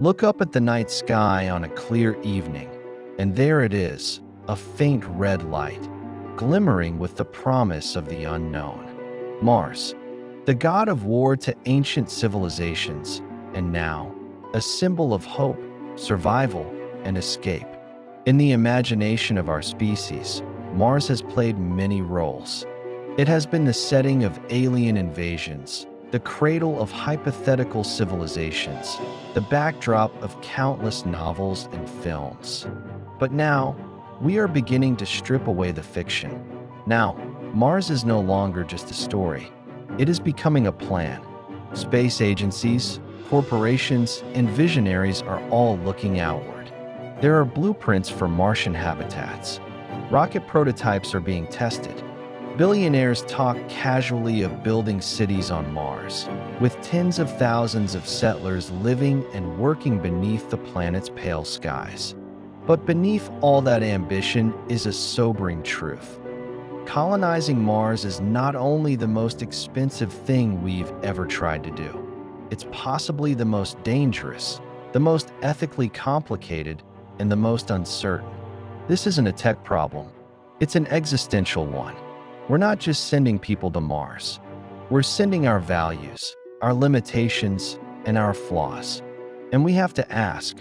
Look up at the night sky on a clear evening, and there it is, a faint red light, glimmering with the promise of the unknown. Mars, the god of war to ancient civilizations, and now, a symbol of hope, survival, and escape. In the imagination of our species, Mars has played many roles. It has been the setting of alien invasions, the cradle of hypothetical civilizations, the backdrop of countless novels and films. But now, we are beginning to strip away the fiction. Now, Mars is no longer just a story. It is becoming a plan. Space agencies, corporations, and visionaries are all looking outward. There are blueprints for Martian habitats. Rocket prototypes are being tested. Billionaires talk casually of building cities on Mars, with tens of thousands of settlers living and working beneath the planet's pale skies. But beneath all that ambition is a sobering truth. Colonizing Mars is not only the most expensive thing we've ever tried to do, it's possibly the most dangerous, the most ethically complicated, and the most uncertain. This isn't a tech problem. It's an existential one. We're not just sending people to Mars. We're sending our values, our limitations, and our flaws. And we have to ask,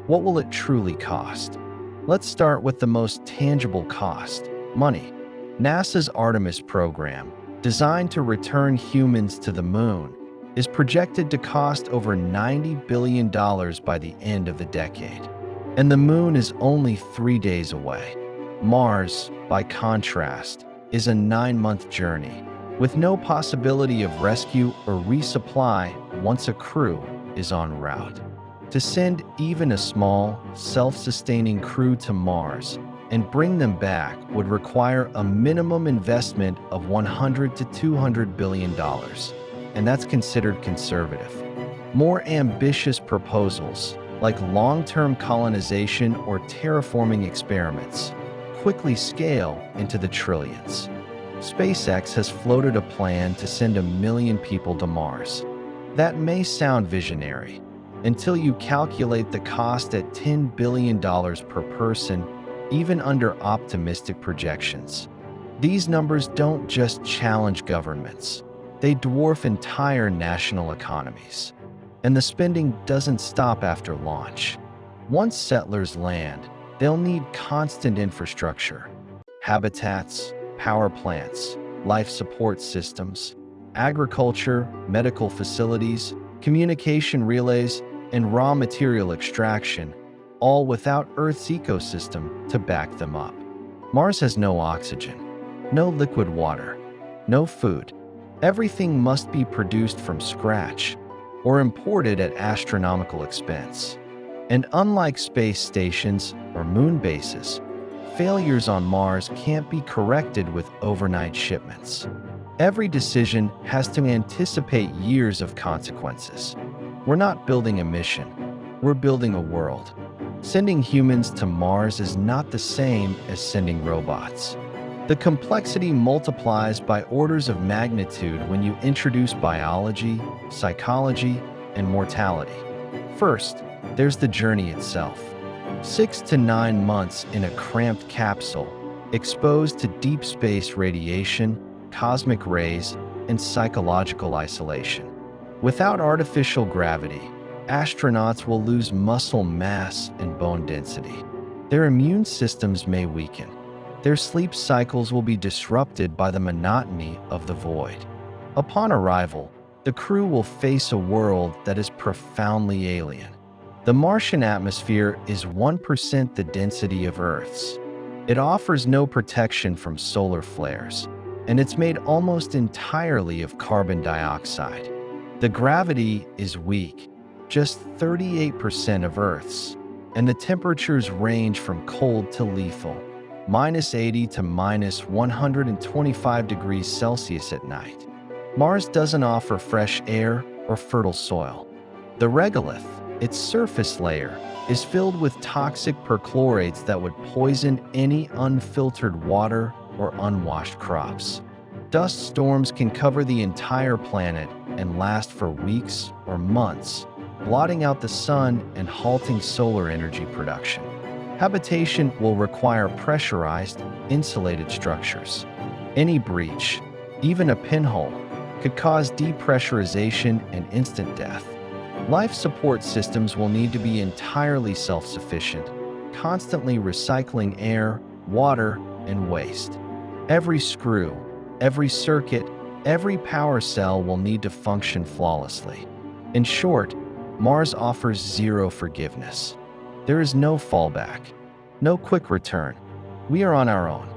what will it truly cost? Let's start with the most tangible cost: money. NASA's Artemis program, designed to return humans to the moon, is projected to cost over $90 billion by the end of the decade. And the moon is only 3 days away. Mars, by contrast, is a 9-month journey, with no possibility of rescue or resupply once a crew is en route. To send even a small, self-sustaining crew to Mars and bring them back would require a minimum investment of $100 to $200 billion, and that's considered conservative. More ambitious proposals, like long-term colonization or terraforming experiments, quickly scale into the trillions. SpaceX has floated a plan to send 1 million people to Mars. That may sound visionary, until you calculate the cost at $10 billion per person, even under optimistic projections. These numbers don't just challenge governments, they dwarf entire national economies. And the spending doesn't stop after launch. Once settlers land, they'll need constant infrastructure: habitats, power plants, life support systems, agriculture, medical facilities, communication relays, and raw material extraction, all without Earth's ecosystem to back them up. Mars has no oxygen, no liquid water, no food. Everything must be produced from scratch or imported at astronomical expense. And unlike space stations or moon bases, failures on Mars can't be corrected with overnight shipments. Every decision has to anticipate years of consequences. We're not building a mission, we're building a world. Sending humans to Mars is not the same as sending robots. The complexity multiplies by orders of magnitude when you introduce biology, psychology, and mortality. First, there's the journey itself. 6 to 9 months in a cramped capsule, exposed to deep space radiation, cosmic rays, and psychological isolation. Without artificial gravity, astronauts will lose muscle mass and bone density. Their immune systems may weaken. Their sleep cycles will be disrupted by the monotony of the void. Upon arrival, the crew will face a world that is profoundly alien. The Martian atmosphere is 1% the density of Earth's. It offers no protection from solar flares, and it's made almost entirely of carbon dioxide. The gravity is weak, just 38% of Earth's, and the temperatures range from cold to lethal, -80 to -125 degrees Celsius at night. Mars doesn't offer fresh air or fertile soil. The regolith, its surface layer, is filled with toxic perchlorates that would poison any unfiltered water or unwashed crops. Dust storms can cover the entire planet and last for weeks or months, blotting out the sun and halting solar energy production. Habitation will require pressurized, insulated structures. Any breach, even a pinhole, could cause depressurization and instant death. Life support systems will need to be entirely self-sufficient, constantly recycling air, water, and waste. Every screw, every circuit, every power cell will need to function flawlessly. In short, Mars offers zero forgiveness. There is no fallback, no quick return. We are on our own.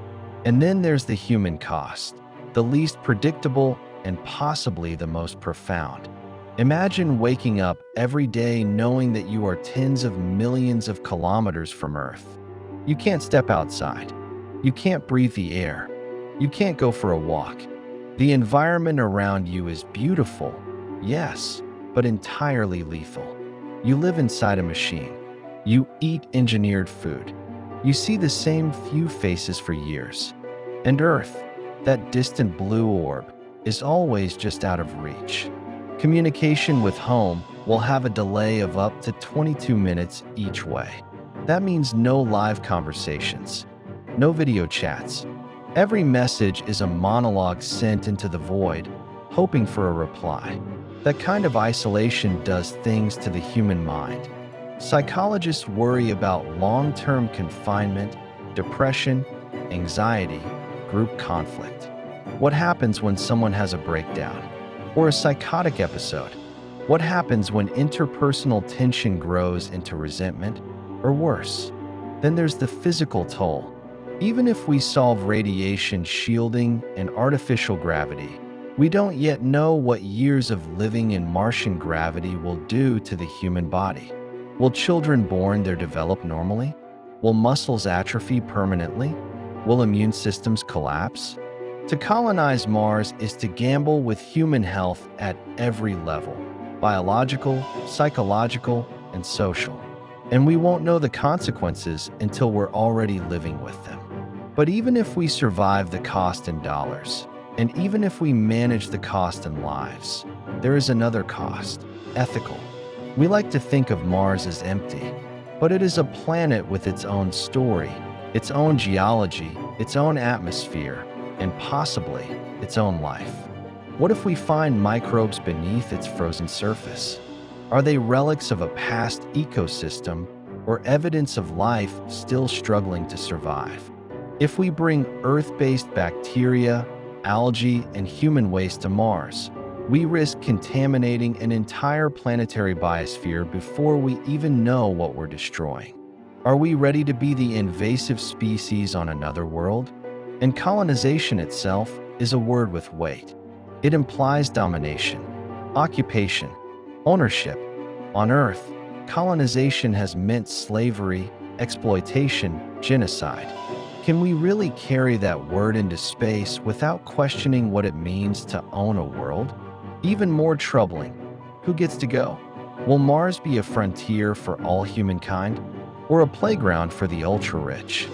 And then there's the human cost, the least predictable and possibly the most profound. Imagine waking up every day knowing that you are tens of millions of kilometers from Earth. You can't step outside. You can't breathe the air. You can't go for a walk. The environment around you is beautiful, yes, but entirely lethal. You live inside a machine. You eat engineered food. You see the same few faces for years. And Earth, that distant blue orb, is always just out of reach. Communication with home will have a delay of up to 22 minutes each way. That means no live conversations, no video chats. Every message is a monologue sent into the void, hoping for a reply. That kind of isolation does things to the human mind. Psychologists worry about long-term confinement, depression, anxiety, group conflict. What happens when someone has a breakdown? Or a psychotic episode? What happens when interpersonal tension grows into resentment? Or worse? Then there's the physical toll. Even if we solve radiation shielding and artificial gravity, we don't yet know what years of living in Martian gravity will do to the human body. Will children born there develop normally? Will muscles atrophy permanently? Will immune systems collapse? To colonize Mars is to gamble with human health at every level: biological, psychological, and social. And we won't know the consequences until we're already living with them. But even if we survive the cost in dollars, and even if we manage the cost in lives, there is another cost: ethical. We like to think of Mars as empty, but it is a planet with its own story, its own geology, its own atmosphere, and possibly its own life. What if we find microbes beneath its frozen surface? Are they relics of a past ecosystem or evidence of life still struggling to survive? If we bring Earth-based bacteria, algae, and human waste to Mars, we risk contaminating an entire planetary biosphere before we even know what we're destroying. Are we ready to be the invasive species on another world? And colonization itself is a word with weight. It implies domination, occupation, ownership. On Earth, colonization has meant slavery, exploitation, genocide. Can we really carry that word into space without questioning what it means to own a world? Even more troubling, who gets to go? Will Mars be a frontier for all humankind, or a playground for the ultra-rich?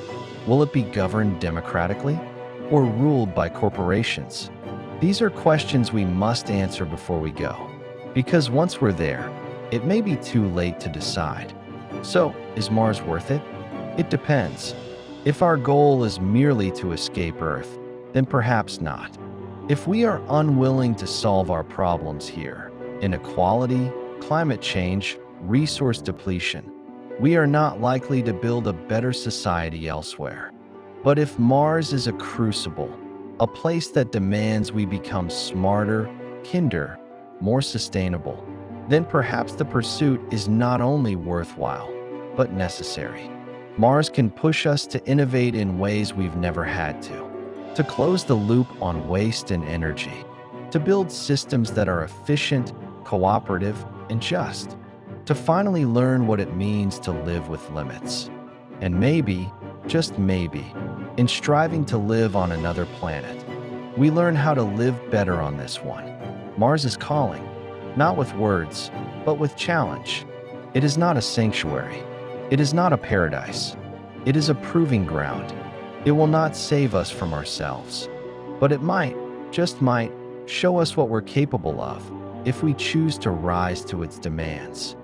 Will it be governed democratically, or ruled by corporations? These are questions we must answer before we go, because once we're there, it may be too late to decide. So, is Mars worth it? It depends. If our goal is merely to escape Earth, then perhaps not. If we are unwilling to solve our problems here, inequality, climate change, resource depletion, we are not likely to build a better society elsewhere. But if Mars is a crucible, a place that demands we become smarter, kinder, more sustainable, then perhaps the pursuit is not only worthwhile, but necessary. Mars can push us to innovate in ways we've never had to close the loop on waste and energy, to build systems that are efficient, cooperative, and just, to finally learn what it means to live with limits. And maybe, just maybe, in striving to live on another planet, we learn how to live better on this one. Mars is calling, not with words, but with challenge. It is not a sanctuary. It is not a paradise. It is a proving ground. It will not save us from ourselves, but it might, just might, show us what we're capable of if we choose to rise to its demands.